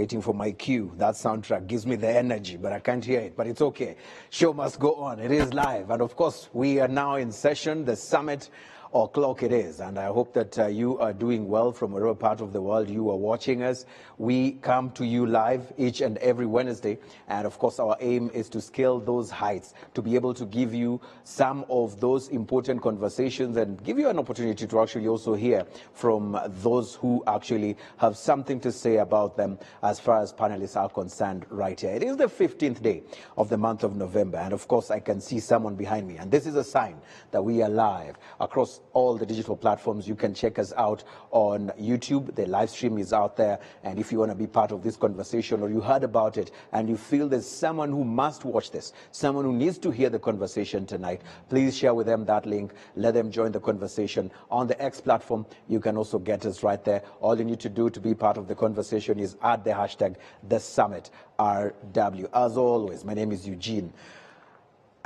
waiting for my cue. That soundtrack gives me the energy, but I can't hear it. But it's okay. Show must go on. It is live. And of course, we are now in session. The summit o'clock it is, and I hope that you are doing well from whatever part of the world you are watching us. We come to you live each and every Wednesday, and of course our aim is to scale those heights, to be able to give you some of those important conversations and give you an opportunity to actually also hear from those who actually have something to say about them as far as panelists are concerned right here. It is the 15th day of the month of November, and of course I can see someone behind me, and this is a sign that we are live across all the digital platforms. You can check us out on YouTube. The live stream is out there, and if you want to be part of this conversation or you heard about it and you feel there's someone who must watch this, someone who needs to hear the conversation tonight, please share with them that link. Let them join the conversation. On the X platform, you can also get us right there. All you need to do to be part of the conversation is add the hashtag #TheSummitRW. As always, my name is Eugene.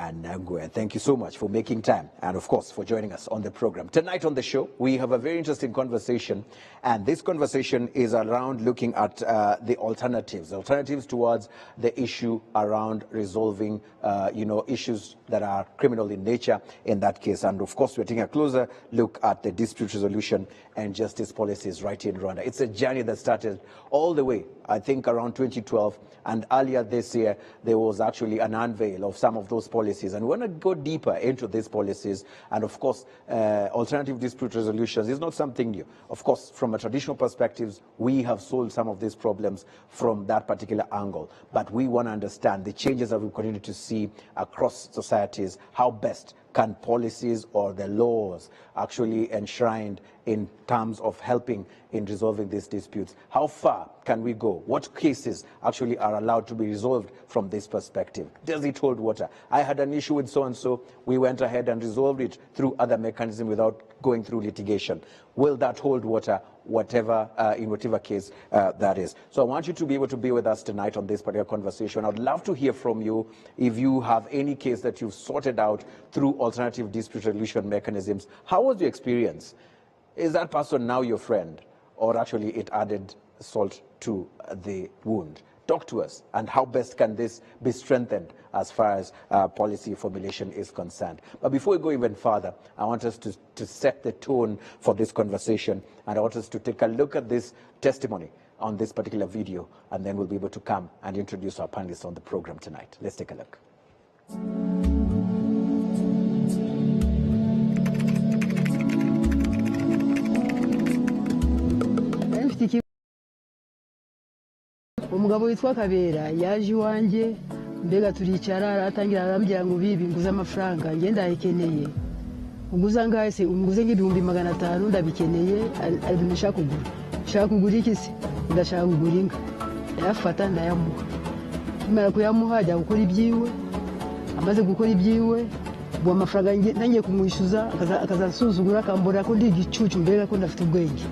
And Nangwe, thank you so much for making time and, of course, for joining us on the program. Tonight on the show, we have a very interesting conversation, and this conversation is around looking at the alternatives towards the issue around resolving, issues that are criminal in nature in that case. And, of course, we're taking a closer look at the dispute resolution and justice policies right here in Rwanda. It's a journey that started all the way, I think, around 2012, and earlier this year, there was actually an unveil of some of those policies. And we want to go deeper into these policies. And of course, alternative dispute resolutions is not something new. Of course, from a traditional perspective, we have solved some of these problems from that particular angle. But we want to understand the changes that we continue to see across societies, how best can policies or the laws actually enshrined in terms of helping in resolving these disputes? How far can we go? What cases actually are allowed to be resolved from this perspective? Does it hold water? I had an issue with so-and-so. We went ahead and resolved it through other mechanisms without going through litigation. Will that hold water? In whatever case that is. So I want you to be able to be with us tonight on this particular conversation. I'd love to hear from you if you have any case that you've sorted out through alternative dispute resolution mechanisms. How was your experience? Is that person now your friend, or actually it added salt to the wound? Talk to us, and how best can this be strengthened as far as policy formulation is concerned. But before we go even further, I want us to set the tone for this conversation, and I want us to take a look at this testimony on this particular video, and then we'll be able to come and introduce our panelists on the program tonight. Let's take a look. Umugabo witwa Kabera yaje iwanjye mbega turicara aratangira arambwira ngo bibi nguza amafaranga ngenda ayikeneye uguza ngahise umuguze nk'ibihumbi 500 ndabikeneye ari bimesha kugura shaka kugura iki se ndashaka kugura inka yafata ndayamuha imara kuyamuha ajya gukora ibyiwe amaze gukora ibyiwe bwa amafaranga nangiye kumwishyuza akazasuzugura akambona ko ndi igicucu mbega ko ndafite ubwenge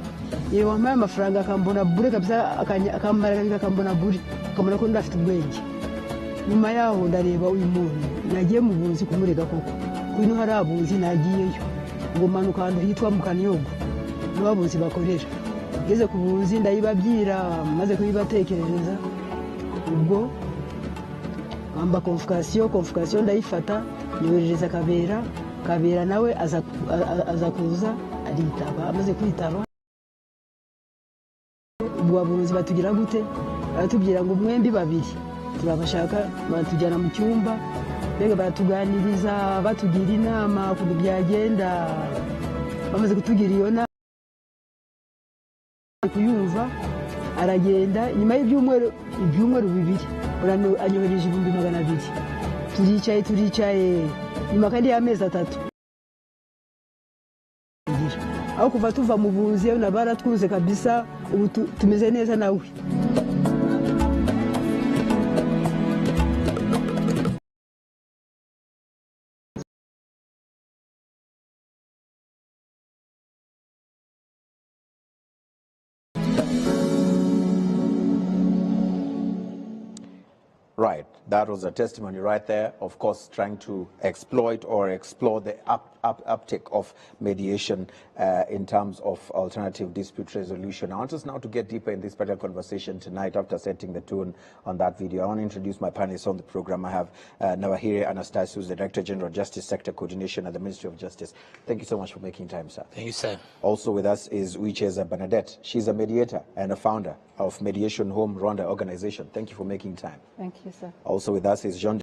yewe wampaye amafaranga akambona bure kabisa akamara akambona bure akamara ko ndafite ubwenge nyuma yaho ndareba uyu muntu nagiye mu bunzi kumurega koko kuno hari abunzi nagiyeyo ngo manuka ahantu hitwa mu Kanyogo n'abunzi bakoresha ngeze ku bunzi ndayibabyira maze kuyibatekerereza ubwo amba convocation ndayifata nyohereza Kabera nawe aza kuza aritaba amaze kwitaba ubwo abunzi batugira gute baratubwira ngo mwembi babiri turabashaka batujyana mu cyumba mbega baratuganiriza batugira inama ku byagenda bamaze kutugira iyo nama kuyumva aragenda nyuma y'ibyumweru 2 anyohereje 200 turicaye nyuma kandi y'amezi 3 aho kuva tuva mu bunzi na baratwuze kabisa ubu tumeze neza nawe. Right, that was a testimony right there, of course, trying to exploit or explore the uptake of mediation in terms of alternative dispute resolution. I want us now to get deeper in this particular conversation tonight after setting the tone on that video. I want to introduce my panelists on the program. I have Nawahire Anastasiou, who's the Director General Justice Sector Coordination at the Ministry of Justice. Thank you so much for making time, sir. Thank you, sir. Also with us is Uicheza Bernadette. She's a mediator and a founder of Mediation Home Rwanda organization. Thank you for making time. Thank you, sir. Also with us is Jean,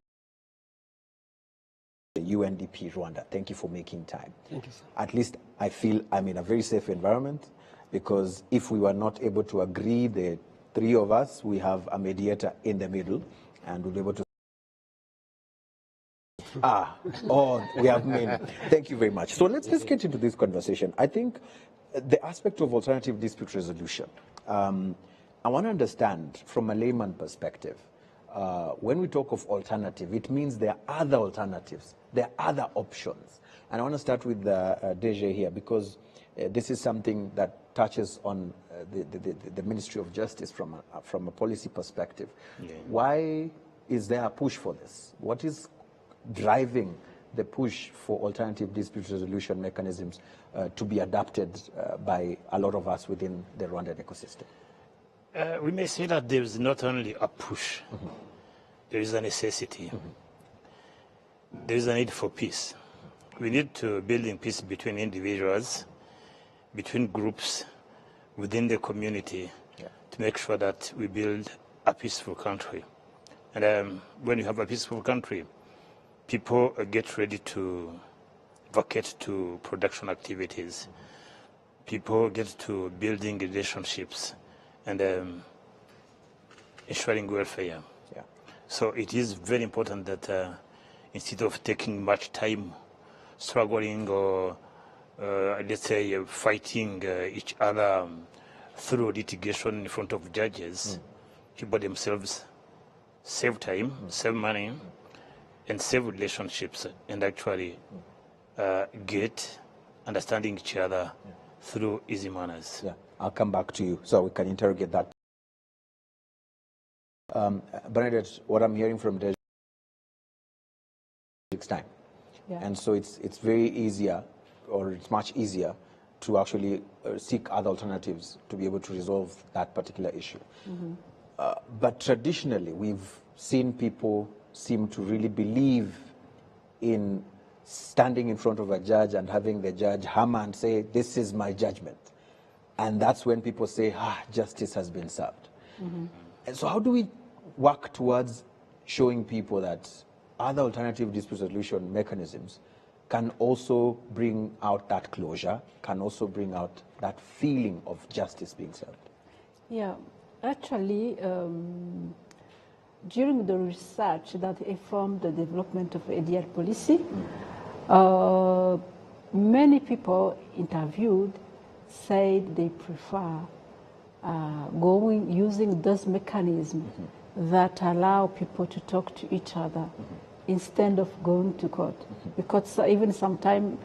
the UNDP Rwanda. Thank you for making time. Thank you, sir. At least I feel I'm in a very safe environment, because if we were not able to agree, the three of us, we have a mediator in the middle, and we'll be able to we have men. Thank you very much. So let's get into this conversation. I think the aspect of alternative dispute resolution, I want to understand from a layman perspective. When we talk of alternative, it means there are other alternatives, there are other options. And I want to start with Deje here, because this is something that touches on the Ministry of Justice from a policy perspective. Yeah. Why is there a push for this? What is driving the push for alternative dispute resolution mechanisms to be adapted by a lot of us within the Rwandan ecosystem? We may say that there is not only a push, there is a necessity. There is a need for peace. We need to build in peace between individuals, between groups, within the community, to make sure that we build a peaceful country. And when you have a peaceful country, people get ready to vacate to production activities. People get to building relationships and ensuring welfare. Yeah. So it is very important that instead of taking much time struggling or let's say fighting each other through litigation in front of judges, people themselves save time, save money, and save relationships, and actually get understanding each other through easy manners. Yeah, I'll come back to you so we can interrogate that. Bernadette, what I'm hearing from Deja takes time. Yeah. And so it's very easier, or it's much easier to actually seek other alternatives to be able to resolve that particular issue. But traditionally, we've seen people seem to really believe in standing in front of a judge and having the judge hammer and say, this is my judgment. And that's when people say, justice has been served. And so how do we work towards showing people that other alternative dispute resolution mechanisms can also bring out that closure, can also bring out that feeling of justice being served? Yeah, actually, during the research that informed the development of ADR policy, many people interviewed said they prefer using those mechanisms that allow people to talk to each other instead of going to court. Because even sometimes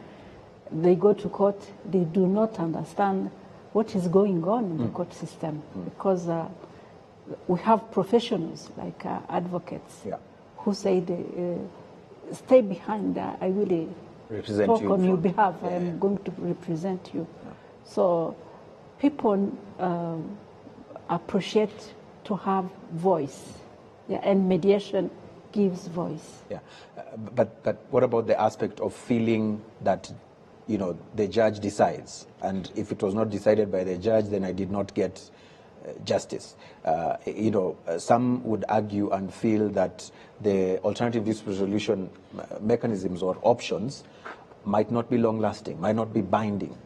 they go to court, they do not understand what is going on in the court system, because we have professionals like advocates who say, stay behind, I will talk on your behalf, I am going to represent you. So people appreciate to have voice, and mediation gives voice. But what about the aspect of feeling that, you know, the judge decides, and if it was not decided by the judge, then I did not get justice? You know, some would argue and feel that the alternative dispute resolution mechanisms or options might not be long-lasting, might not be binding.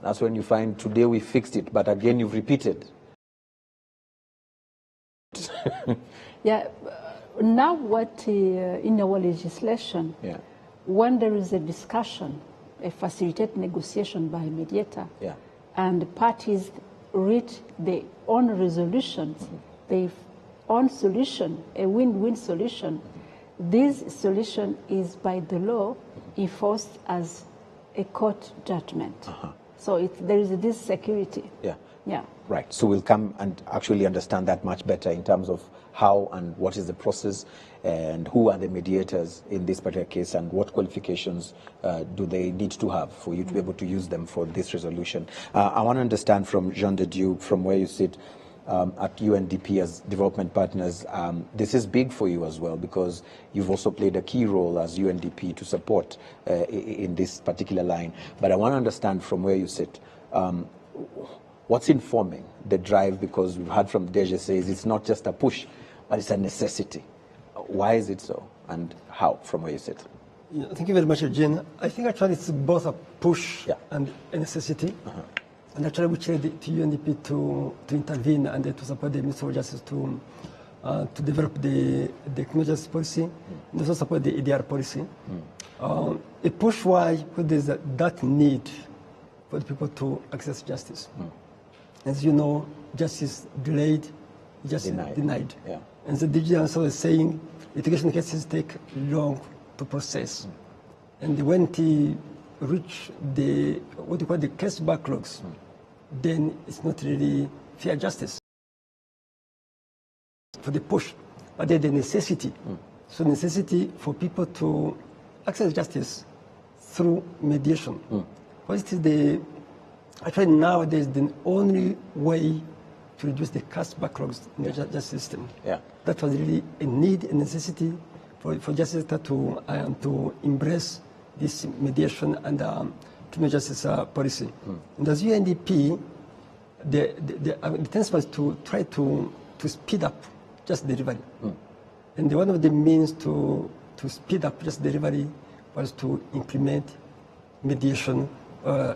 That's when you find today we fixed it, but again you've repeated. Now what in our legislation, when there is a discussion, a facilitated negotiation by a mediator, and the parties reach their own resolutions, their own solution, a win-win solution, this solution is by the law enforced as a court judgment. So there is this security. Yeah. Right. So we'll come and actually understand that much better in terms of how and what is the process and who are the mediators in this particular case and what qualifications do they need to have for you to be able to use them for this resolution. I want to understand from Jean de Dieu, from where you sit at UNDP as development partners, this is big for you as well because you've also played a key role as UNDP to support in this particular line. But I want to understand from where you sit, what's informing the drive? Because we've heard from Deja says it's not just a push, but it's a necessity. Why is it so, and how, from where you sit? Yeah, thank you very much, Eugene. I think actually it's both a push and a necessity. And actually we tried to UNDP to intervene and to support the Ministry of Justice to develop the criminal justice policy and also support the EDR policy. A push why because there's that need for the people to access justice. As you know, justice delayed, justice denied. Yeah. And the DG also is saying litigation cases take long to process. And when they reach the, what you call the case backlogs, then it's not really fair justice for the push, but then the necessity. So necessity for people to access justice through mediation. Because it is the, actually nowadays the only way to reduce the cash backlogs in the justice system. Yeah. That was really a need, a necessity for justice to embrace this mediation and criminal justice policy. And as UNDP, the intention was to try to speed up just delivery. And one of the means to speed up just delivery was to implement mediation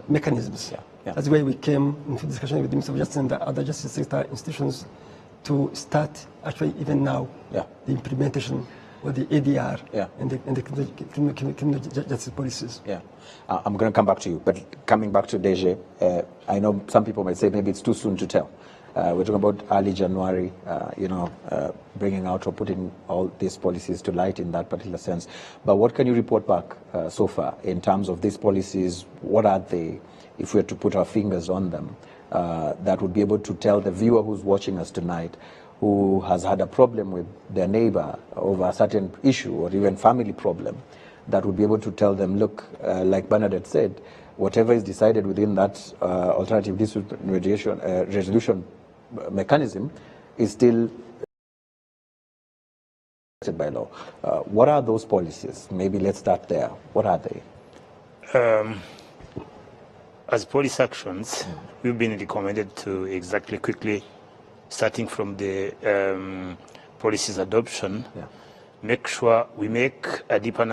mechanisms. That's why we came into discussion with the Ministry of Justice and the other justice sector institutions to start, actually even now, the implementation of the ADR and the criminal justice policies. I'm going to come back to you, but coming back to Deje, I know some people might say maybe it's too soon to tell. We're talking about early January, bringing out or putting all these policies to light in that particular sense. But what can you report back so far in terms of these policies? What are they, if we were to put our fingers on them, that would be able to tell the viewer who's watching us tonight, who has had a problem with their neighbor over a certain issue or even family problem, that would be able to tell them, look, like Bernadette said, whatever is decided within that alternative dispute resolution mechanism is still by law. What are those policies? Maybe let's start there. What are they? As police actions, we've been recommended to exactly quickly, starting from the policies adoption, make sure we make a deeper,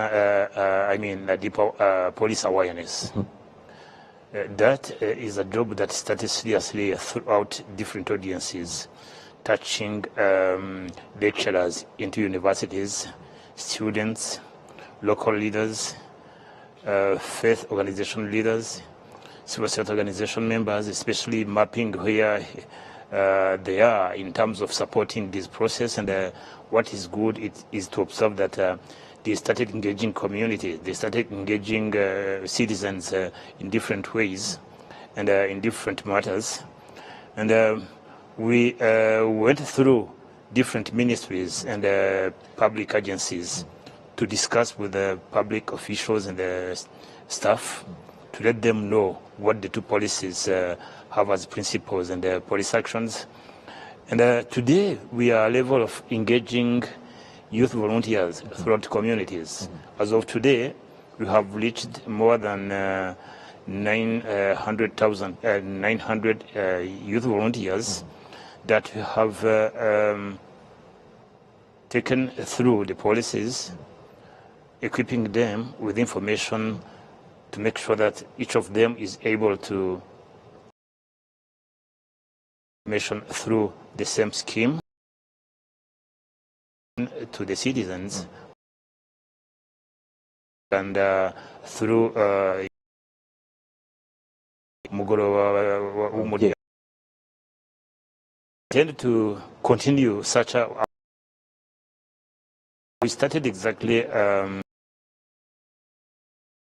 police awareness. That is a job that started seriously throughout different audiences, touching lecturers into universities, students, local leaders, faith organization leaders, civil society organization members, especially mapping where they are in terms of supporting this process. And what is good is to observe that they started engaging community, they started engaging citizens in different ways and in different matters. And we went through different ministries and public agencies to discuss with the public officials and the staff to let them know what the two policies have as principles and police actions. And today we are at a level of engaging youth volunteers throughout communities. As of today, we have reached more than 900 youth volunteers that have taken through the policies, equipping them with information to make sure that each of them is able to information through the same scheme to the citizens and through Mugoro intend to continue such a. We started exactly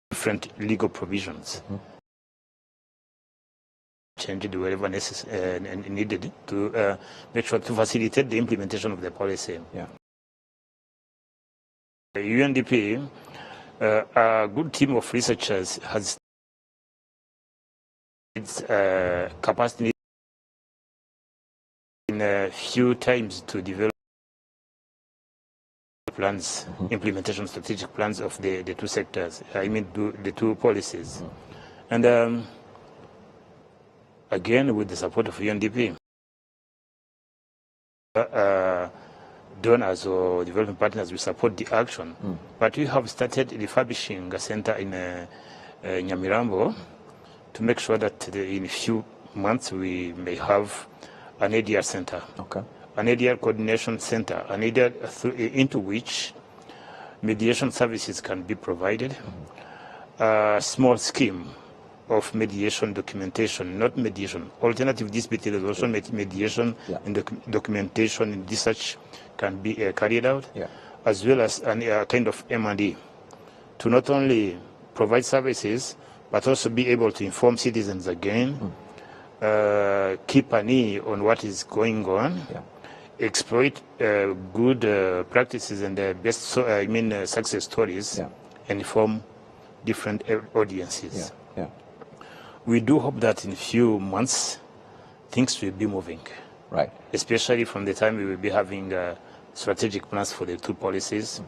different legal provisions. changed wherever needed to make sure to facilitate the implementation of the policy. Yeah. The UNDP, a good team of researchers has its capacity in a few times to develop plans, implementation strategic plans of the two sectors, I mean the two policies. And again, with the support of UNDP, donors or development partners will support the action. But we have started refurbishing a center in Nyamirambo to make sure that in a few months we may have an ADR center. Okay. An ADR coordination center, an ADR into which mediation services can be provided. A small scheme of mediation documentation, not mediation, alternative dispute resolution, mediation and documentation and research can be carried out, as well as a kind of M&E to not only provide services, but also be able to inform citizens again, keep an eye on what is going on, exploit good practices and best, success stories, and inform different audiences. We do hope that in a few months, things will be moving. Right. Especially from the time we will be having strategic plans for the two policies,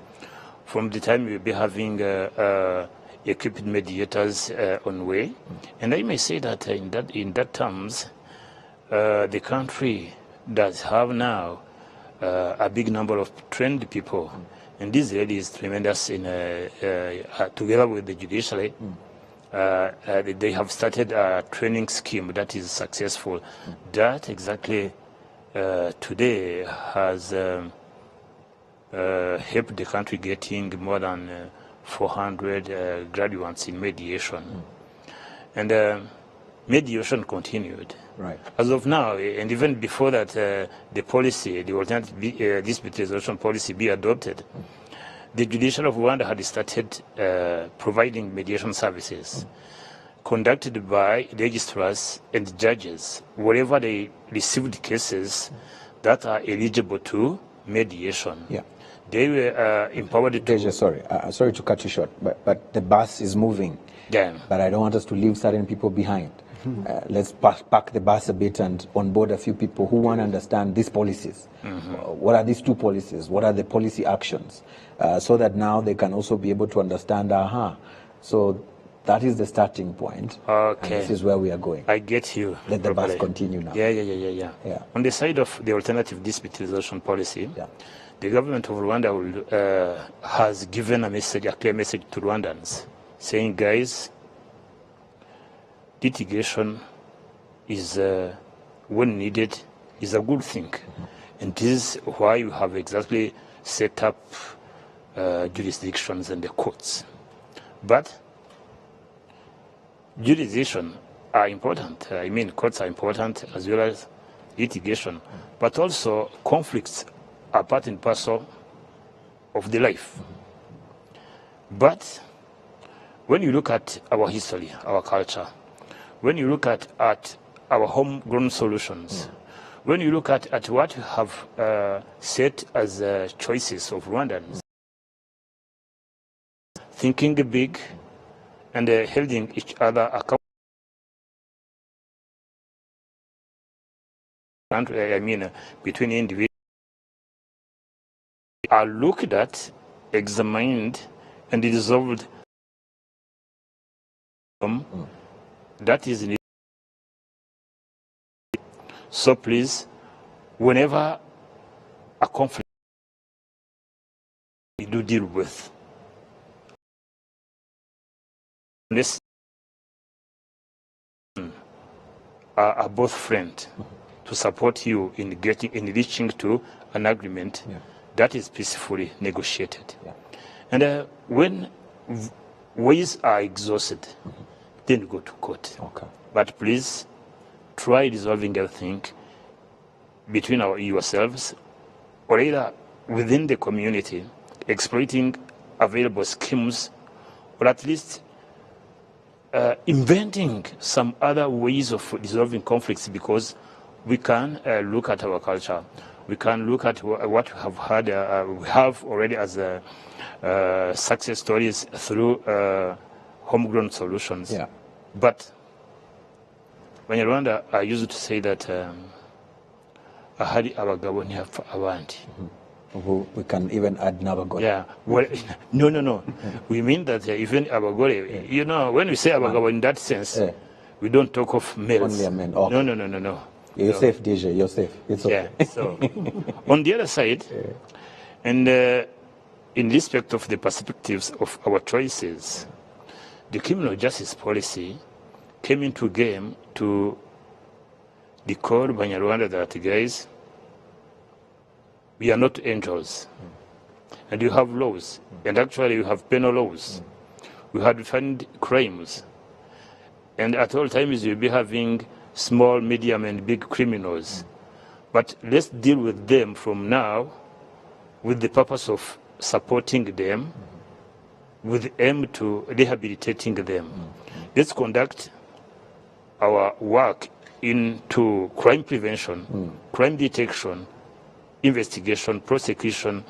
from the time we will be having equipped mediators on way. And I may say that in that terms, the country does have now a big number of trained people, and this really is tremendous. In together with the judiciary, they have started a training scheme that is successful. That exactly today has helped the country getting more than 400 graduates in mediation. And mediation continued. Right. As of now, and even before that, the policy, the alternative dispute resolution policy be adopted, the judiciary of Rwanda had started providing mediation services conducted by registrars and judges wherever they received cases that are eligible to mediation. They were empowered to... Deja, sorry to cut you short, but the bus is moving. But I don't want us to leave certain people behind. Let's park the bus a bit and onboard a few people who want to understand these policies. What are these two policies? What are the policy actions? So that now they can also be able to understand, so that is the starting point. Okay. And this is where we are going. I get you. Let the bus continue now. Yeah. On the side of the alternative dispute resolution policy, the government of Rwanda has given a clear message to Rwandans, saying, guys, litigation is, when needed, is a good thing. And this is why we have exactly set up jurisdictions and the courts. But jurisdictions are important. Courts are important as well as litigation. But also conflicts are part and parcel of the life. But when you look at our history, our culture, when you look at our homegrown solutions, when you look at what we have set as choices of Rwandans, thinking big and holding each other accountable, between individuals, are looked at, examined, and resolved. That is needed. So please, whenever a conflict we do deal with, this are both friends to support you in reaching to an agreement that is peacefully negotiated. And when ways are exhausted, then go to court. But please try resolving everything between yourselves, or either within the community, exploiting available schemes, or at least inventing some other ways of resolving conflicts, because we can look at our culture. We can look at what we have had, we have already as success stories through homegrown solutions. Yeah. But when in Rwanda, I used to say that ahari abagabo ntihapfa abandi. We can even add Nabagore. Yeah. Well, no. We mean that even abagore, you know, when we say abagabo in that sense, we don't talk of males. Only a man. Okay. No. You're safe, DJ. You're safe. It's okay. Yeah. So, on the other side, and in respect of the perspectives of our choices, the criminal justice policy came into game to decode Banyarwanda that, guys, we are not angels. And you have laws. And actually, you have penal laws. We have defined crimes. And at all times, you'll be having small, medium, and big criminals. But let's deal with them from now with the purpose of supporting them, with the aim to rehabilitating them. Let's conduct our work into crime prevention, crime detection, investigation, prosecution,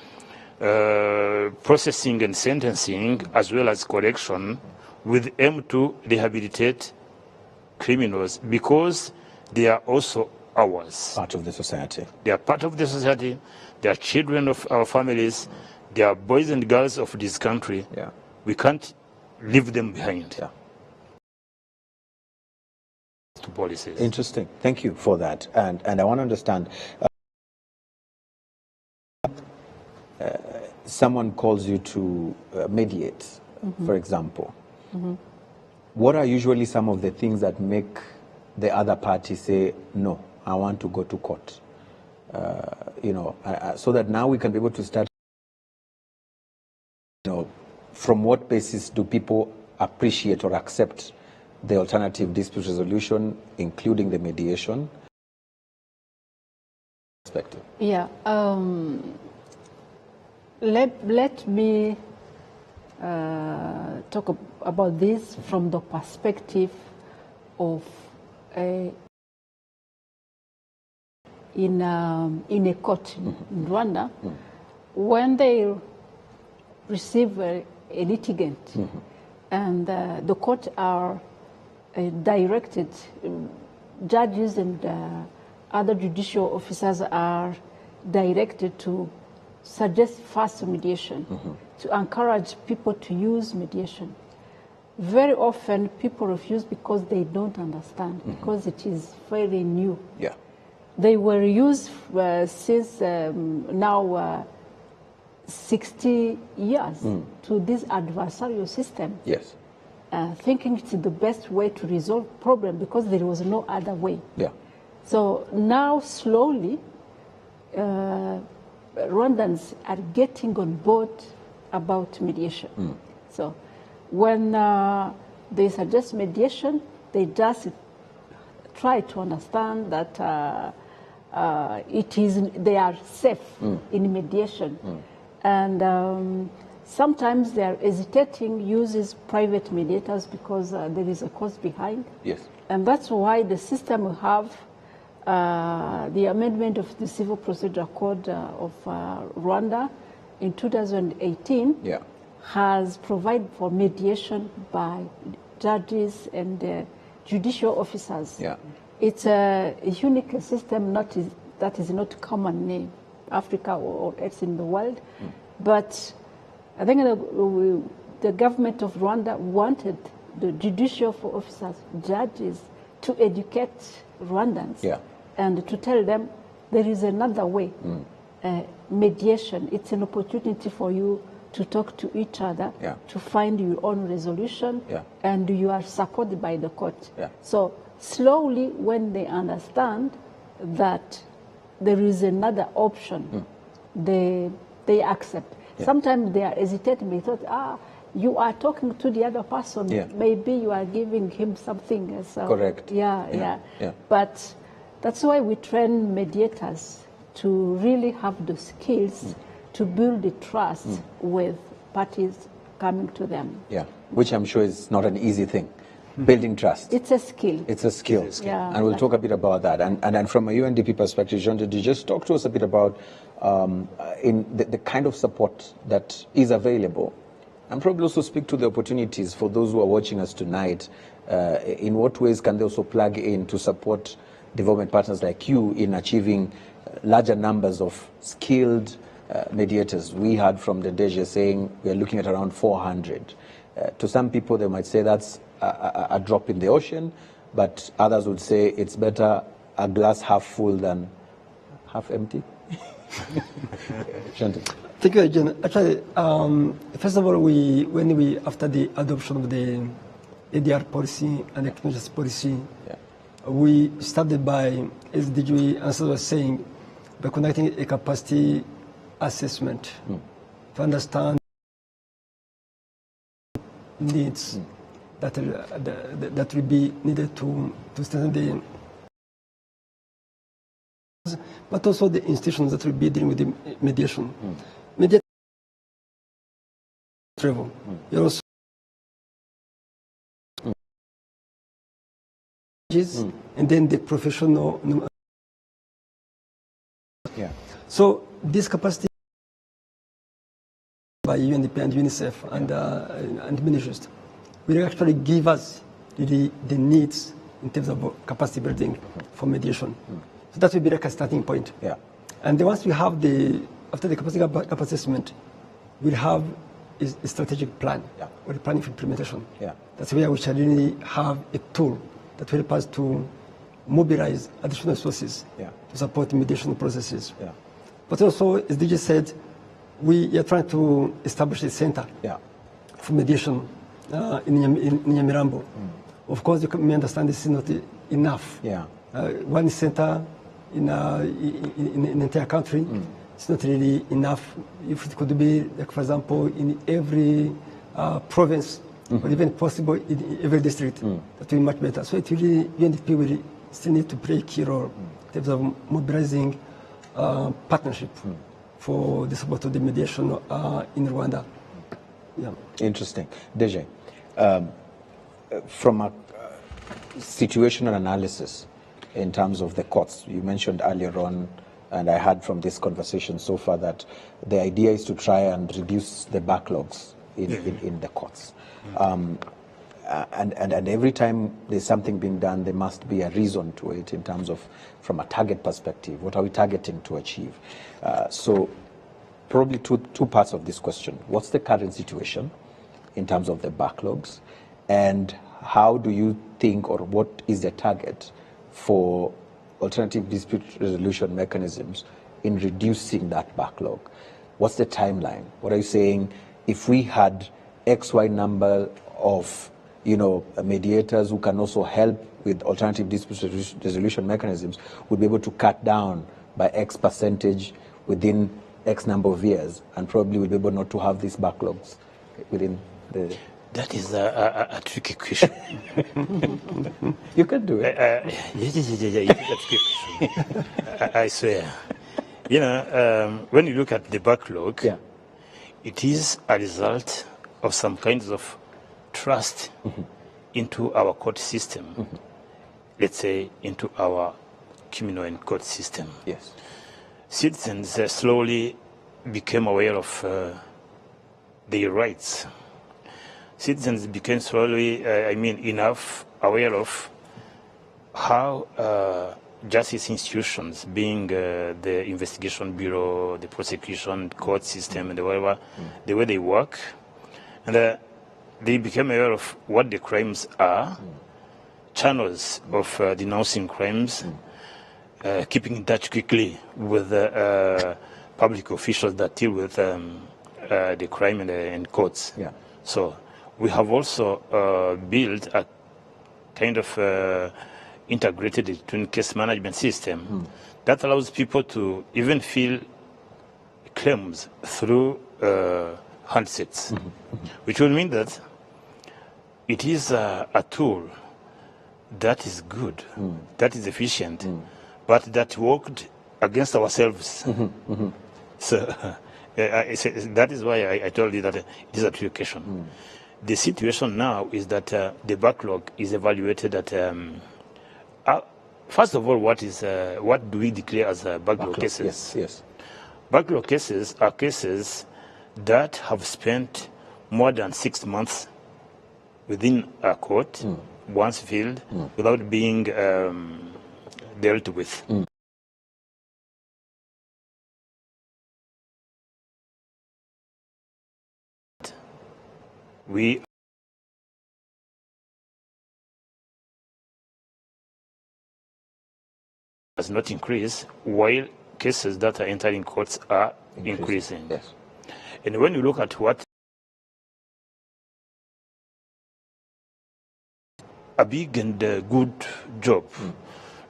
processing and sentencing, as well as correction, with aim to rehabilitate criminals, because they are also ours. Part of the society. They are part of the society. They are children of our families. They are boys and girls of this country. Yeah. We can't leave them behind. Yeah. To policies. Interesting. Thank you for that. And I want to understand. Someone calls you to mediate, for example. What are usually some of the things that make the other party say, no, I want to go to court? So that now we can be able to start, from what basis do people appreciate or accept the alternative dispute resolution, including the mediation perspective? Yeah. Let me talk about this from the perspective of in a court in Rwanda, when they receive a litigant and the court are directed, judges and other judicial officers are directed to suggest fast mediation, to encourage people to use mediation. Very often people refuse because they don't understand, because it is very new. Yeah. They were used since now 60 years to this adversarial system. Yes. Thinking it's the best way to resolve problem because there was no other way. Yeah. So now slowly, Rwandans are getting on board about mediation. So when they suggest mediation, they just try to understand that they are safe in mediation. And sometimes they are hesitating, uses private mediators because there is a cost behind. Yes. And that's why the system will have the amendment of the Civil Procedure Code of Rwanda in 2018 has provided for mediation by judges and judicial officers. Yeah. It's a unique system that is not common in Africa or else in the world. But I think the government of Rwanda wanted the judicial officers, judges, to educate Rwandans and to tell them there is another way. Mediation, it's an opportunity for you to talk to each other, to find your own resolution, and you are supported by the court. So slowly, when they understand that there is another option, they accept. Sometimes they are hesitating because, you are talking to the other person. Maybe you are giving him something. So, correct. Yeah. But that's why we train mediators to really have the skills to build the trust with parties coming to them. Yeah, which I'm sure is not an easy thing. Building trust. It's a skill. It's a skill. Yeah, and we'll talk a bit about that. And from a UNDP perspective, Jean, did you just talk to us a bit about in the kind of support that is available? And probably also speak to the opportunities for those who are watching us tonight. In what ways can they also plug in to support development partners like you in achieving larger numbers of skilled mediators? We heard from the DG saying we are looking at around 400. To some people, they might say that's a drop in the ocean, but others would say it's better a glass half full than half empty. Thank you, John. Actually, first of all, after the adoption of the ADR policy and the emergency policy, we started by, as DG Ansel was saying, by conducting a capacity assessment to understand needs that will be needed to strengthen but also the institutions that will be dealing with the mediation. Mediation travel. You're also and then the professional. So this capacity by UNDP and UNICEF and ministries will actually give us the needs in terms of capacity building for mediation. So that will be like a starting point. And then once we have after the capacity assessment, we'll have a strategic plan or a plan for implementation. That's where we shall really have a tool that will help us to mobilize additional resources to support mediation processes. But also, as DJ said, we are trying to establish a center for mediation in Nyamirambo. Of course, you may understand this is not enough. One center in the entire country, it's not really enough. If it could be, like, for example, in every province, or even possible in every district, that will be much better. So it really, UNDP will still need to play a key role in terms of mobilizing partnership for the support of the mediation in Rwanda. Interesting. Deje, from a situational analysis in terms of the courts, you mentioned earlier on, and I heard from this conversation so far that the idea is to try and reduce the backlogs in the courts. And every time there's something being done, there must be a reason to it in terms of, from a target perspective, what are we targeting to achieve? So probably two parts of this question. What's the current situation in terms of the backlogs? And how do you think, or what is the target for alternative dispute resolution mechanisms in reducing that backlog? What's the timeline? What are you saying? If we had XY number of mediators who can also help with alternative dispute resolution mechanisms, would be able to cut down by X percentage within X number of years, and probably will be able not to have these backlogs within the... That is a tricky question. You can do it. It's a tricky question. I swear. When you look at the backlog, it is a result of some kinds of trust into our court system, let's say into our criminal and court system. Citizens slowly became aware of their rights. Citizens became slowly, enough aware of how justice institutions, being the investigation bureau, the prosecution, court system, and whatever, the way they work, and they became aware of what the crimes are, channels of denouncing crimes, keeping in touch quickly with public officials that deal with the crime and courts. So we have also built a kind of integrated twin case management system that allows people to even file claims through handsets, which will mean that it is a tool that is good, that is efficient, but that worked against ourselves. So that is why I told you that it is a tricky question. the situation now is that the backlog is evaluated at, first of all, what do we declare as backlog cases? Yes, yes. Backlog cases are cases that have spent more than 6 months within a court, once filed, without being dealt with. We has not increased, while cases that are entering courts are increasing. Yes. And when you look at what a big and good job,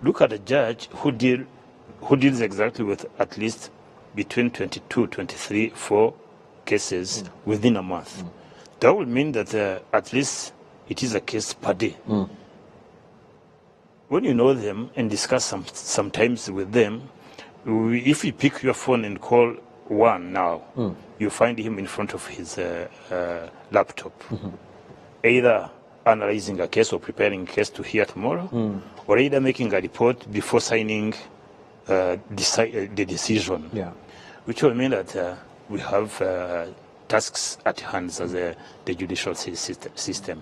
look at a judge who deals exactly with at least between 22, 23, 4 cases within a month. That will mean that at least it is a case per day. When you know them and discuss sometimes with them, if you pick your phone and call one now, you find him in front of his laptop, either analyzing a case or preparing a case to hear tomorrow, or either making a report before signing the decision, which will mean that we have tasks at hand as the judicial system.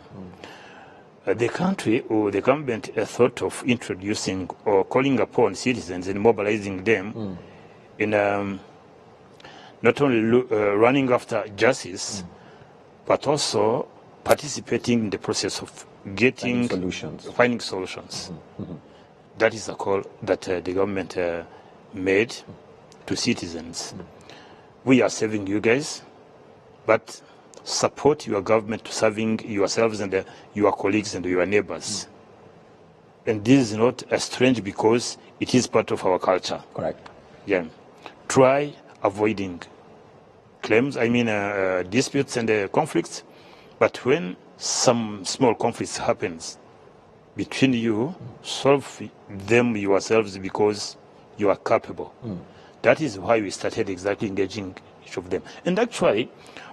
The country or the government thought of introducing or calling upon citizens and mobilizing them in not only running after justice, but also participating in the process of finding solutions. That is a call that the government made to citizens. We are serving you guys, but support your government to serving yourselves and your colleagues and your neighbors. And this is not strange because it is part of our culture. Correct. Yeah. Try avoiding claims, disputes and conflicts, but when some small conflicts happens between you, solve them yourselves because you are capable. That is why we started exactly engaging each of them. And actually,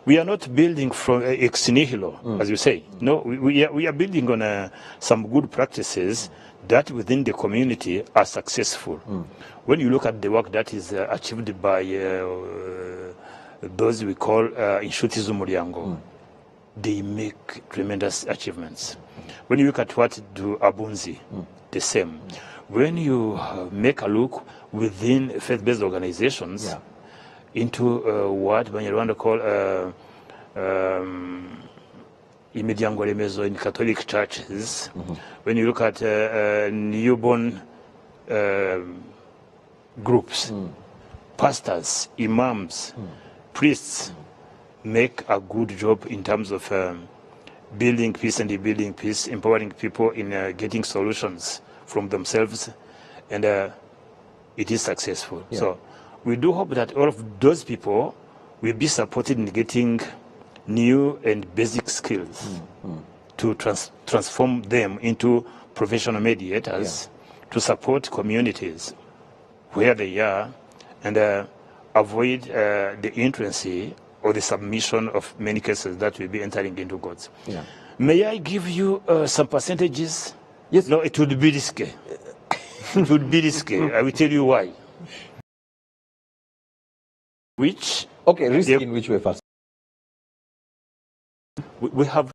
we are not building from ex nihilo, as you say. No, we are building on some good practices that within the community are successful. When you look at the work that is achieved by those we call Inshuti z'Umuryango, they make tremendous achievements. When you look at what do Abunzi, the same. When you make a look within faith-based organizations, into what Rwanda call imiryango remezo in Catholic churches. When you look at newborn groups, pastors, imams, priests make a good job in terms of building peace and rebuilding peace, empowering people in getting solutions from themselves, and it is successful. So we do hope that all of those people will be supported in getting new and basic skills to transform them into professional mediators to support communities where they are and avoid the entrancy or the submission of many cases that will be entering into courts. May I give you some percentages? Yes. No, it would be risky. It would be risky. I will tell you why. Which? Okay, risky in which way first? We have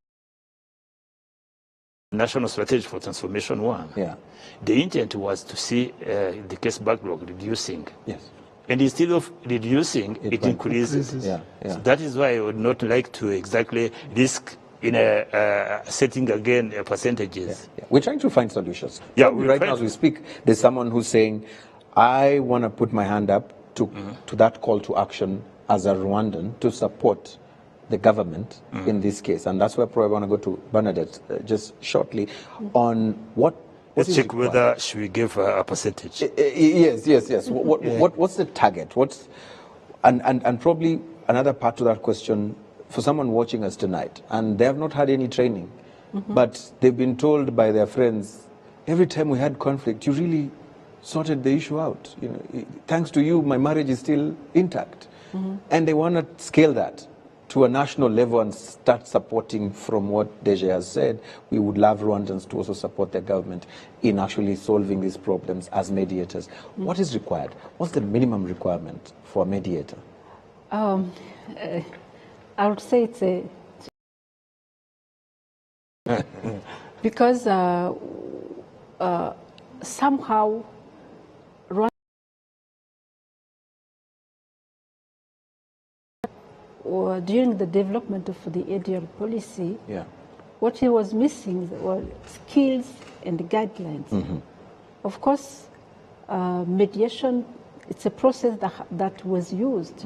National Strategy for Transformation 1. The intent was to see the case backlog reducing. And instead of reducing, it increases. So that is why I would not like to exactly risk in setting again percentages. We're trying to find solutions. Right now as we speak, there's someone who's saying, I want to put my hand up to that call to action as a Rwandan to support the government in this case. And that's where probably I want to go to Bernadette just shortly on what let's check whether should we give a percentage. Yes. What's the target? And probably another part to that question for someone watching us tonight, and they have not had any training, but they've been told by their friends, every time we had conflict, you really sorted the issue out. Thanks to you, my marriage is still intact. And they want to scale that to a national level and start supporting, from what Deja has said, we would love Rwandans to also support their government in actually solving these problems as mediators. What is required? What's the minimum requirement for a mediator? I would say it's a... because somehow during the development of the ADL policy, what he was missing were skills and guidelines. Of course, mediation, it's a process that was used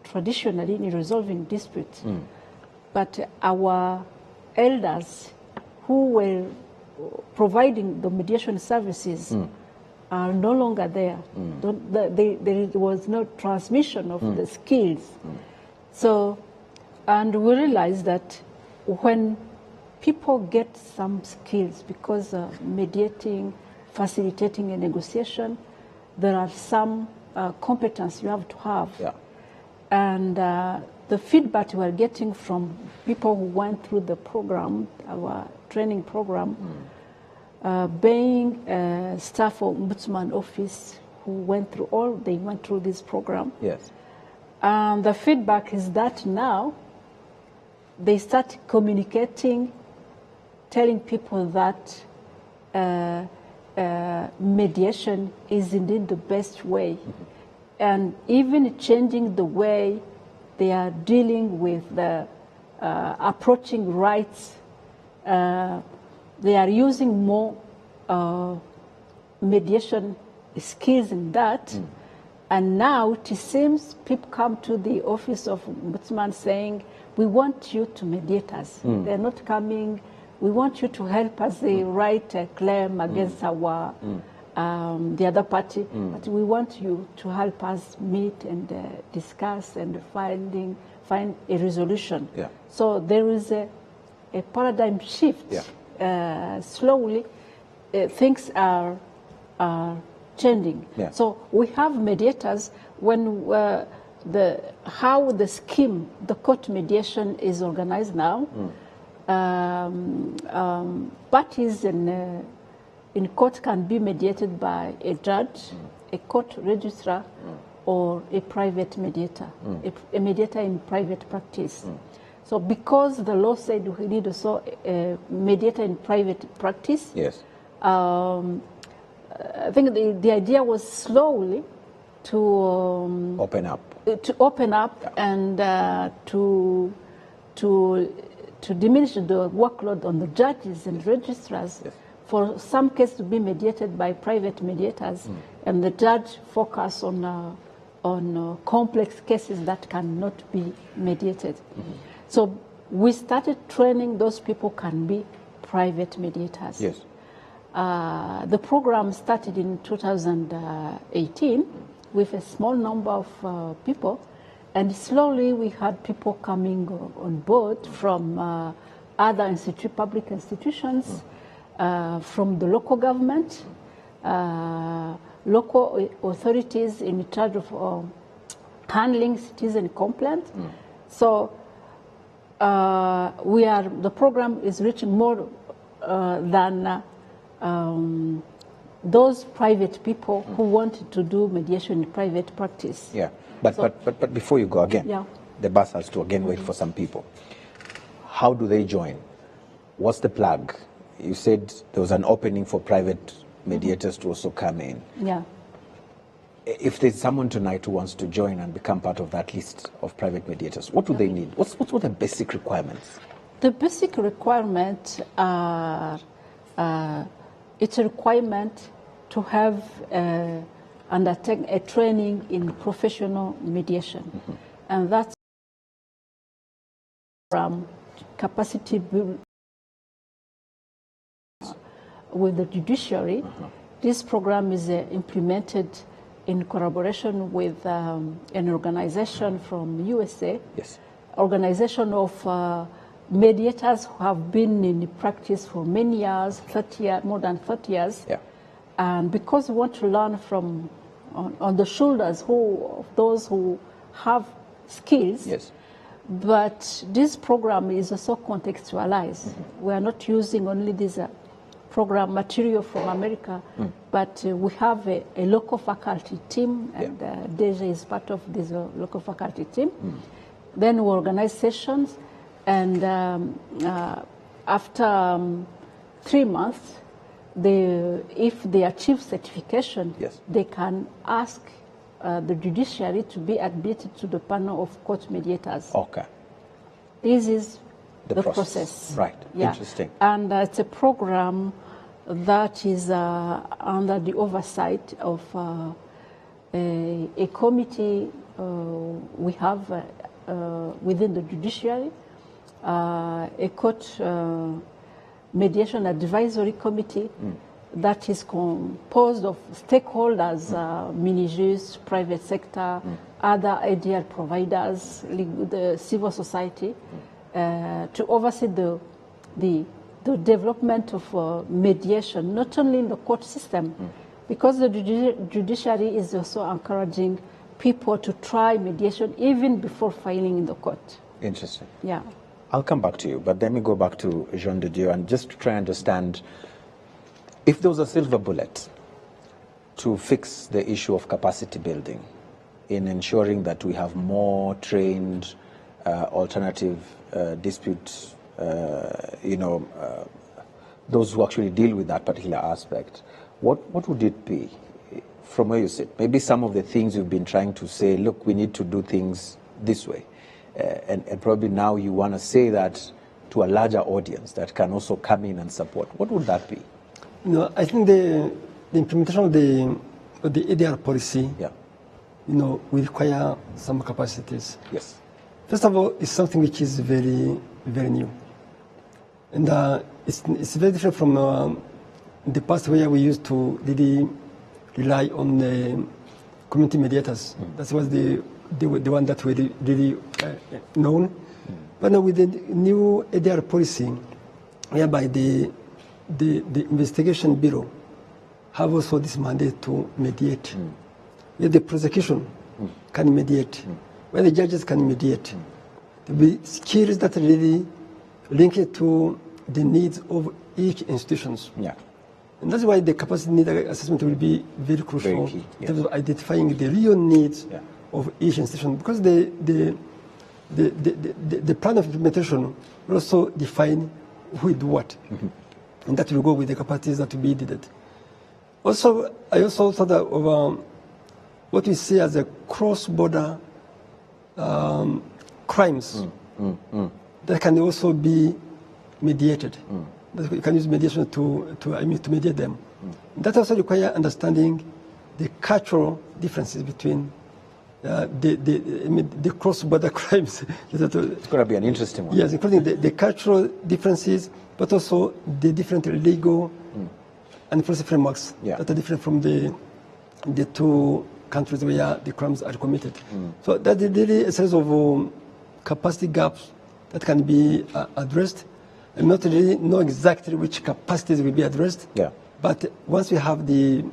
traditionally in resolving disputes. But our elders who were providing the mediation services are no longer there. There was no transmission of the skills. So, and we realize that when people get some skills, because mediating, facilitating a negotiation, there are some competence you have to have. And the feedback we are getting from people who went through the program, our training program, being staff of Ombudsman office who went through this program. And the feedback is that now they start communicating, telling people that mediation is indeed the best way, and even changing the way they are dealing with the approaching rights. They are using more mediation skills in that. And now it seems people come to the office of Ombudsman saying, we want you to mediate us. They're not coming, we want you to help us write a claim against our the other party, but we want you to help us meet and discuss and find a resolution. So there is a paradigm shift. Slowly, things are changing. So we have mediators when how the scheme, the court mediation is organized now. Parties in court can be mediated by a judge, a court registrar, or a private mediator, a mediator in private practice. So because the law said we need also a mediator in private practice, I think the idea was slowly to open up, and to diminish the workload on the judges and registrars. For some cases to be mediated by private mediators, and the judge focus on complex cases that cannot be mediated. So we started training those people can be private mediators. The program started in 2018 with a small number of people, and slowly we had people coming on board from other public institutions, from the local government, local authorities in charge of handling citizen complaints. So the program is reaching more than those private people who want to do mediation in private practice. But before you go again, the bus has to again wait for some people. How do they join? What's the plug? You said there was an opening for private mediators to also come in. If there's someone tonight who wants to join and become part of that list of private mediators, what do they need? What's the basic requirements? The basic requirements are it's a requirement to have undertake a training in professional mediation, and that's from capacity building with the judiciary. This program is implemented in collaboration with an organization from USA, organization of mediators who have been in practice for many years, more than 30 years. And because we want to learn from on the shoulders of those who have skills, But this program is also contextualized. We are not using only this program material from America, but we have a local faculty team, and Deja is part of this local faculty team. Then we organize sessions, and after 3 months, if they achieve certification, they can ask the judiciary to be admitted to the panel of court mediators. Okay. This is the process. Right. Yeah. Interesting. And it's a program that is under the oversight of a committee we have within the judiciary, a court mediation advisory committee that is composed of stakeholders, mini-jus, private sector, other ADR providers, the civil society, to oversee the development of mediation, not only in the court system, because the judiciary is also encouraging people to try mediation even before filing in the court. Interesting. Yeah. I'll come back to you, but let me go back to Jean de Dieu and just try and understand if there was a silver bullet to fix the issue of capacity building in ensuring that we have more trained alternative dispute, those who actually deal with that particular aspect, what would it be from where you sit? Maybe some of the things you've been trying to say, look, we need to do things this way. And probably now you want to say that to a larger audience that can also come in and support. What would that be? No, I think the implementation of the ADR policy, will require some capacities. Yes. First of all, it's something which is very, very new, and it's very different from the past where we used to really rely on the community mediators. That was the one that were really known. But now with the new ADR policy, whereby the investigation bureau have also this mandate to mediate, where the prosecution can mediate, where the judges can mediate. There will be skills that really link it to the needs of each institutions. Yeah. And that's why the capacity need assessment will be very crucial Very key, in terms of identifying the real needs of each institution, because the plan of implementation will also define who will do what, and that will go with the capacities that will be needed. Also, I also thought of what we see as a cross-border crimes that can also be mediated. You can use mediation to mediate them. That also requires understanding the cultural differences between the cross-border crimes. It's going to be an interesting one. Yes, including the cultural differences, but also the different legal and policy frameworks that are different from the two countries where the crimes are committed. So that is really a series of capacity gaps that can be addressed. I'm not really know exactly which capacities will be addressed. Yeah. But once we have the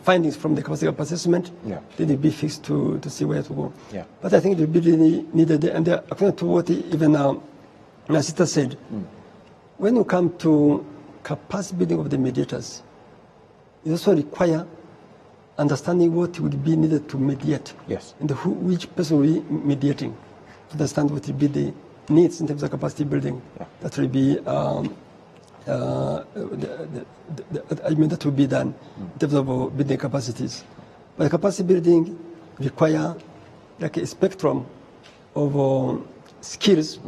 findings from the capacity gap assessment, then it will be fixed to see where to go. Yeah. But I think it will be really needed. And according to what even my sister said, when you come to capacity building of the mediators, it also requires understanding what would be needed to mediate. Yes. And which person will be mediating, to understand what will be the needs in terms of capacity building. That will be that will be done in terms of building capacities. But capacity building require like a spectrum of skills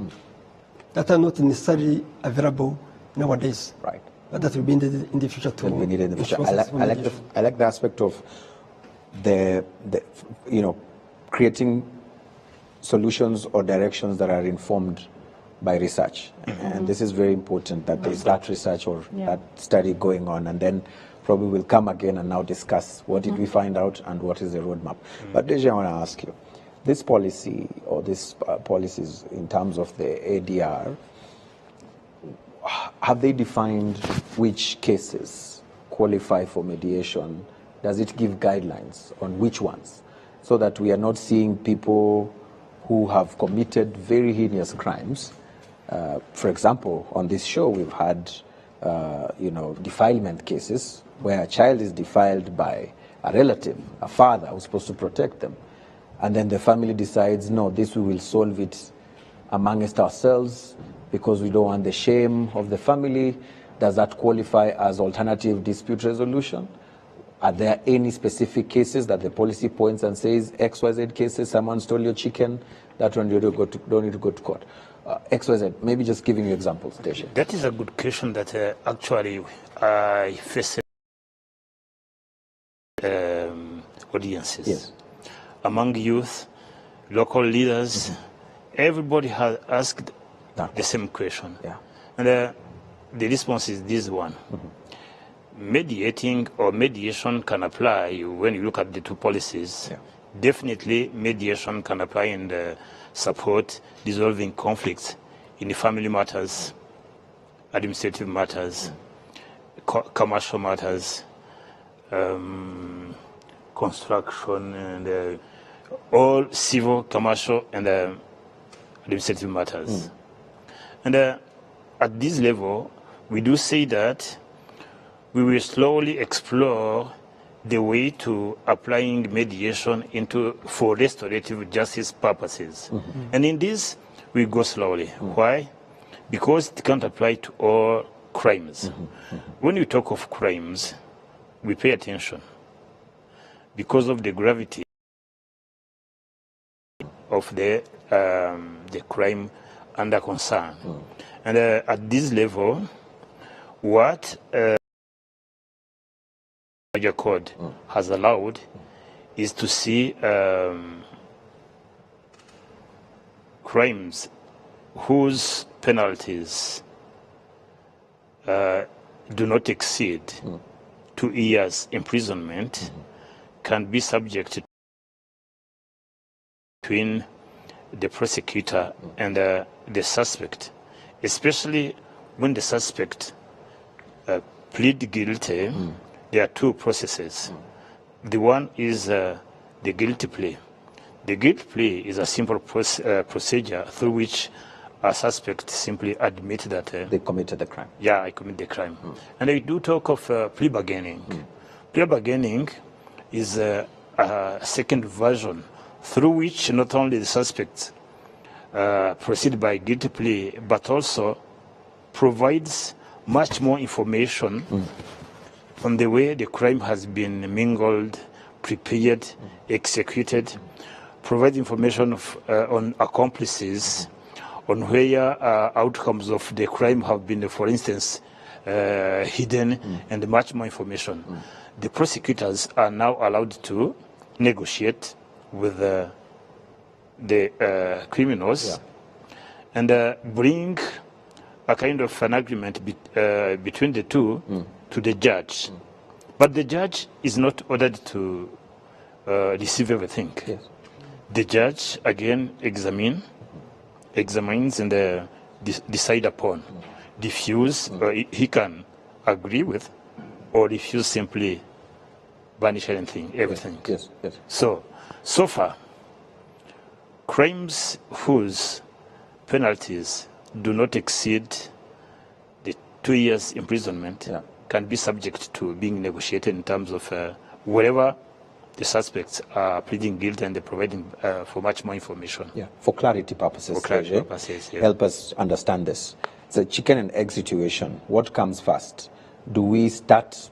that are not necessarily available nowadays. Right. But that will be needed in the future too. Will be needed in the future. I like the aspect of the creating solutions or directions that are informed by research. And this is very important that there's that research or that study going on, and then probably we'll come again and now discuss what did we find out and what is the roadmap. But Deja, I want to ask you, this policy or these policies in terms of the ADR, have they defined which cases qualify for mediation? Does it give guidelines on which ones? So that we are not seeing people who have committed very heinous crimes. For example, on this show, we've had, defilement cases where a child is defiled by a relative, a father who's supposed to protect them. And then the family decides, no, this we will solve it amongst ourselves because we don't want the shame of the family. Does that qualify as alternative dispute resolution? Are there any specific cases that the policy points and says, XYZ cases, someone stole your chicken, that one you don't need to go to court? XYZ, maybe just giving you examples, Deshe. That is a good question that actually I face audiences. Yes. Among youth, local leaders, everybody has asked the same question. Yeah. And the response is this one. Mediating or mediation can apply when you look at the two policies. Yeah. Definitely mediation can apply and support dissolving conflicts in the family matters, administrative matters, commercial matters, construction, and all civil, commercial, and administrative matters. And at this level, we do say that we will slowly explore the way to applying mediation for restorative justice purposes. And in this, we go slowly. Why? Because it can't apply to all crimes. When you talk of crimes, we pay attention because of the gravity of the crime under concern. And at this level, what Major Code has allowed is to see crimes whose penalties do not exceed 2 years imprisonment can be subject between the prosecutor and the suspect, especially when the suspect plead guilty. There are two processes. The one is the guilty plea. The guilty plea is a simple procedure through which a suspect simply admits that they committed the crime. Yeah, I committed the crime. And we do talk of plea bargaining. Plea bargaining is a second version through which not only the suspect proceed by guilty plea, but also provides much more information on the way the crime has been mingled, prepared, executed, provides information on accomplices, on where outcomes of the crime have been, for instance, hidden, and much more information. The prosecutors are now allowed to negotiate with the criminals and bring a kind of an agreement between the two to the judge. But the judge is not ordered to receive everything. Yes. The judge, again, examines and decide upon. Diffuse, he can agree with, or refuse, simply banish everything. Yes, yes. So far, crimes whose penalties do not exceed the 2 years imprisonment can be subject to being negotiated in terms of wherever the suspects are pleading guilty and they're providing for much more information. Yeah, for clarity purposes. For clarity purposes, yes. Help us understand this. It's a chicken and egg situation. What comes first? Do we start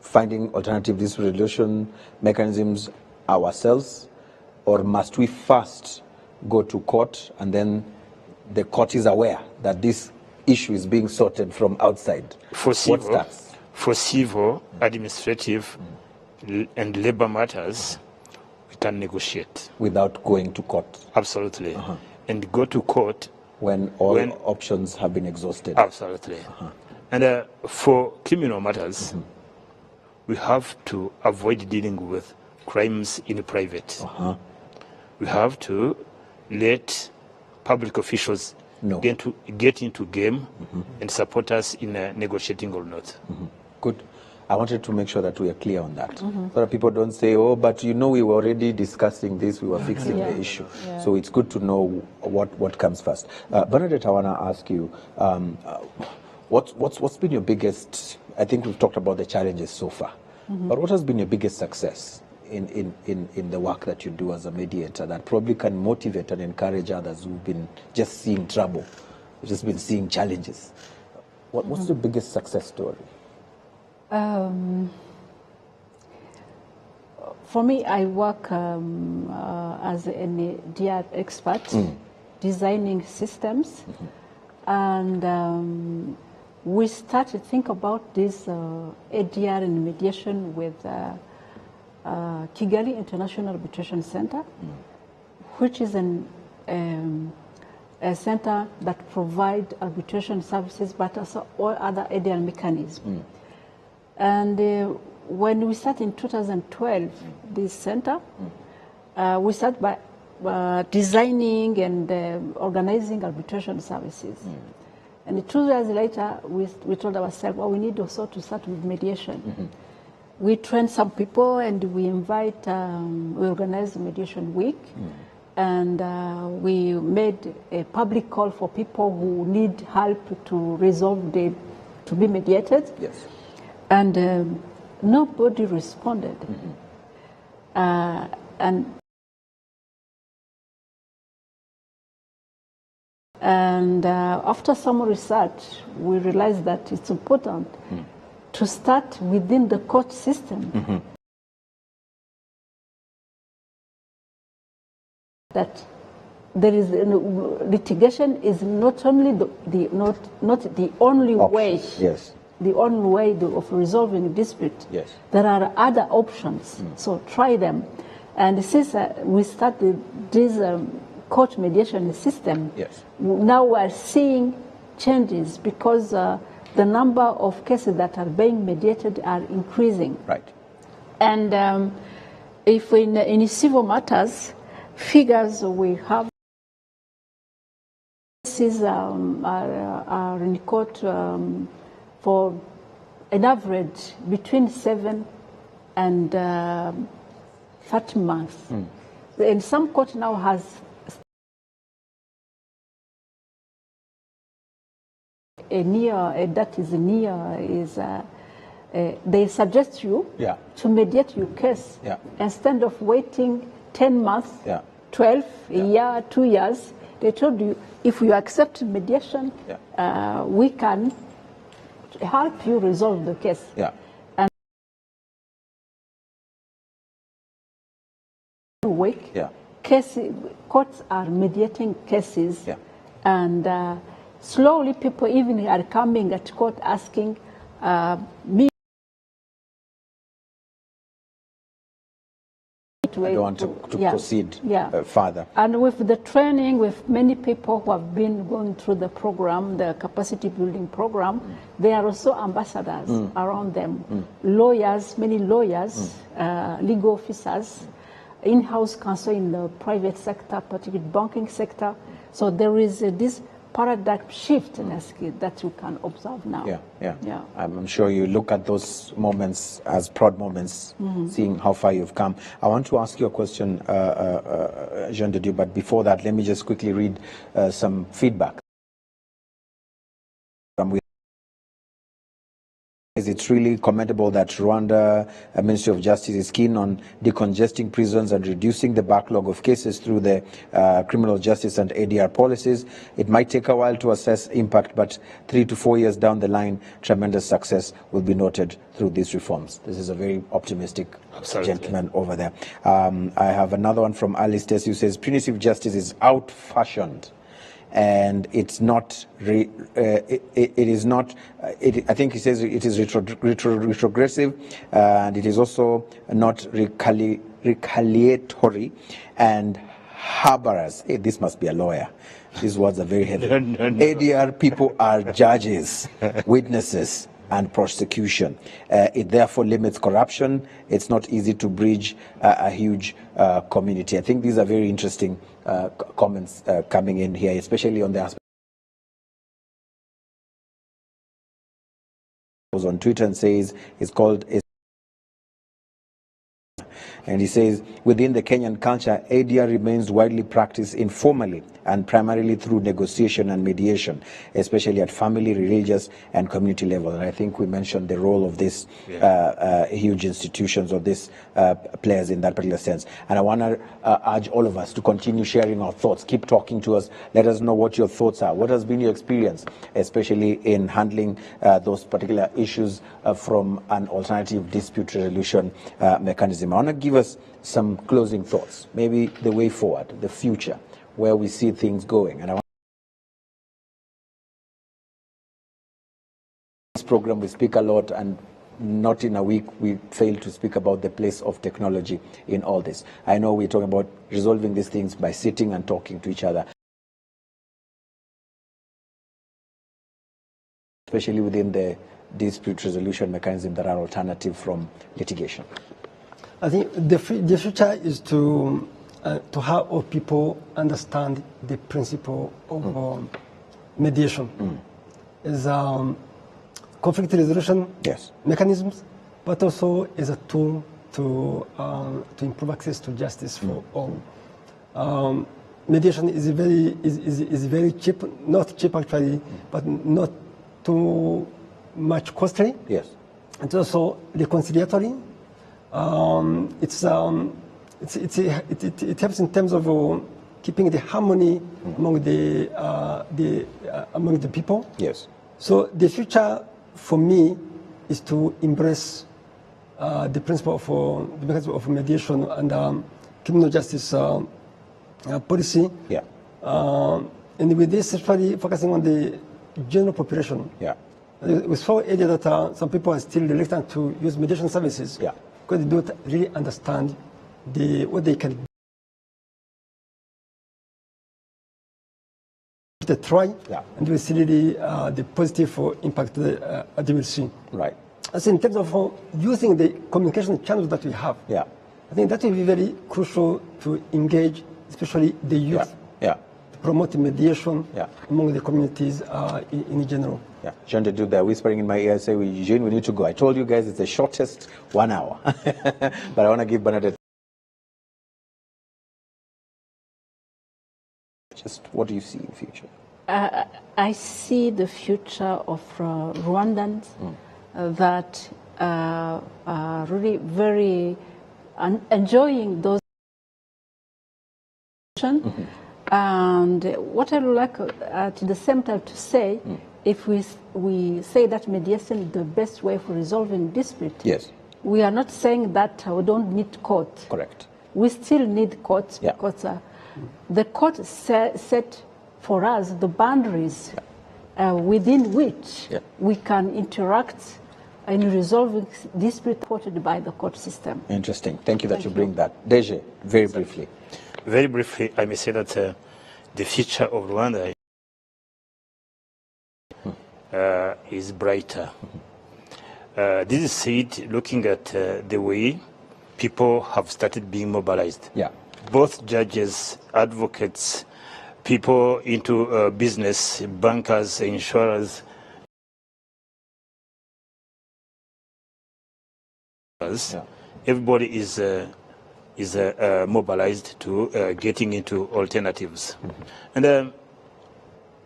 finding alternative dispute resolution mechanisms ourselves, or must we first go to court and then the court is aware that this issue is being sorted from outside? For what starts? For civil, administrative, and labor matters, we can negotiate. Without going to court? Absolutely. And go to court when all options have been exhausted? Absolutely. And for criminal matters, we have to avoid dealing with crimes in private. We have to let public officials get into game and support us in negotiating or not. Good. I wanted to make sure that we are clear on that. So that people don't say, oh, but we were already discussing this, we were fixing the issue. Yeah. So it's good to know what comes first. Bernadette, I want to ask you, what's been your biggest, I think we've talked about the challenges so far, but what has been your biggest success in the work that you do as a mediator that probably can motivate and encourage others who've been just seeing trouble, who've just been seeing challenges? What's your biggest success story? For me, I work as an ADR expert, designing systems, and we started to think about this ADR and mediation with Kigali International Arbitration Center, which is a center that provides arbitration services, but also all other ADR mechanisms. And when we started in 2012, this center, we started by designing and organizing arbitration services. And 2 years later, we told ourselves, well, we need also to start with mediation. We trained some people and we organized a mediation week. And we made a public call for people who need help to resolve to be mediated. Yes. And nobody responded. And after some research, we realized that it's important to start within the court system. That there is litigation is not only not the only way. Yes. The only way of resolving a dispute. Yes. There are other options, so try them. And since we started this court mediation system, Yes. now we are seeing changes because the number of cases that are being mediated are increasing. Right. And if in civil matters, figures we have, cases are in court for an average between 7 and 30 months. And some court now has they suggest you to mediate your case instead of waiting 10 months, 12, a year, 2 years. They told you, if you accept mediation, we can help you resolve the case. And week, courts are mediating cases, and slowly people even are coming at court asking me. I don't want to proceed further. And with the training, with many people who have been going through the program, the capacity building program, there are also ambassadors around them, lawyers, many lawyers, legal officers, in-house counsel in the private sector, particularly banking sector. So there is this paradigm shift that you can observe now. I'm sure you look at those moments as proud moments, seeing how far you've come. I want to ask you a question, Jean de Dieu, but before that, let me just quickly read some feedback. It's really commendable that Rwanda Ministry of Justice is keen on decongesting prisons and reducing the backlog of cases through the criminal justice and ADR policies. It might take a while to assess impact, but 3 to 4 years down the line, tremendous success will be noted through these reforms. This is a very optimistic gentleman over there. I have another one from Alice Tess who says, punitive justice is out-fashioned. And it's not, it is not, I think he says it is retrogressive, and it is also not retaliatory and harborous. Hey, this must be a lawyer. These words are very heavy. No. ADR people are judges, witnesses, and prosecution. It therefore limits corruption. It's not easy to bridge a huge community. I think these are very interesting comments coming in here, especially on the aspect on Twitter and says it's called. And he says, within the Kenyan culture, ADR remains widely practiced informally and primarily through negotiation and mediation, especially at family, religious, and community level. And I think we mentioned the role of these huge institutions or these players in that particular sense. And I want to urge all of us to continue sharing our thoughts. Keep talking to us. Let us know what your thoughts are. What has been your experience, especially in handling those particular issues from an alternative dispute resolution mechanism? I want to give us some closing thoughts, maybe the way forward, the future, where we see things going. And I want this program, we speak a lot, and not in a week we fail to speak about the place of technology in all this. I know we're talking about resolving these things by sitting and talking to each other, especially within the dispute resolution mechanism that are alternative from litigation. I think the future is to have all people understand the principle of mediation. As conflict resolution mechanisms, but also as a tool to improve access to justice for all. Mediation is very cheap, not cheap actually, but not too much costly. Yes. It's also reconciliatory. It helps in terms of keeping the harmony among the people. Yes. So the future for me is to embrace the principle of the mechanism of mediation and criminal justice policy. Yeah. And with this, especially focusing on the general population. Yeah. We saw earlier that some people are still reluctant to use mediation services. Yeah. Because they don't really understand what they can try and we see the positive impact that they will see. Right. So in terms of using the communication channels that we have, I think that will be very crucial to engage, especially the youth, to promote mediation among the communities in general. Yeah, Jean de Dude, they're whispering in my ear, say, Eugene, we need to go. I told you guys it's the shortest 1 hour. But I want to give Bernadette. Just what do you see in the future? I see the future of Rwandans that are really very enjoying those. And what I would like at the same time to say, if we say that mediation is the best way for resolving dispute, we are not saying that we don't need court. Correct. We still need courts because the court set for us the boundaries within which we can interact in resolving dispute supported by the court system. Interesting. Thank you that you bring that. Deje, very briefly. Very briefly, I may say that the future of Rwanda is brighter. This is said looking at the way people have started being mobilized. Both judges, advocates, people into business, bankers, insurers. Everybody is mobilized to getting into alternatives. And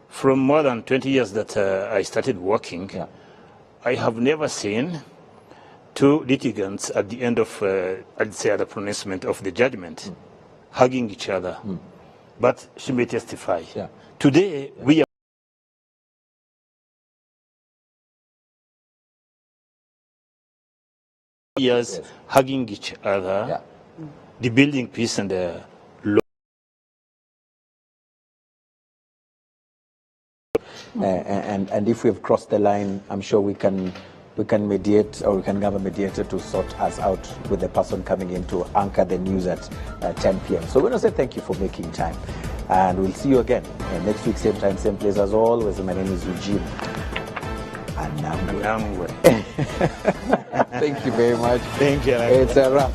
from more than 20 years that I started working, I have never seen two litigants at the end of, I'd say, the pronouncement of the judgment, hugging each other. But she may testify. Today, we are years hugging each other, the building peace and the law. And if we've crossed the line, I'm sure we can mediate, or we can have a mediator to sort us out with the person coming in to anchor the news at 10 p.m. So we want to say thank you for making time. And we'll see you again next week, same time, same place as always. My name is Eugene. Thank you very much. Thank you. It's a wrap.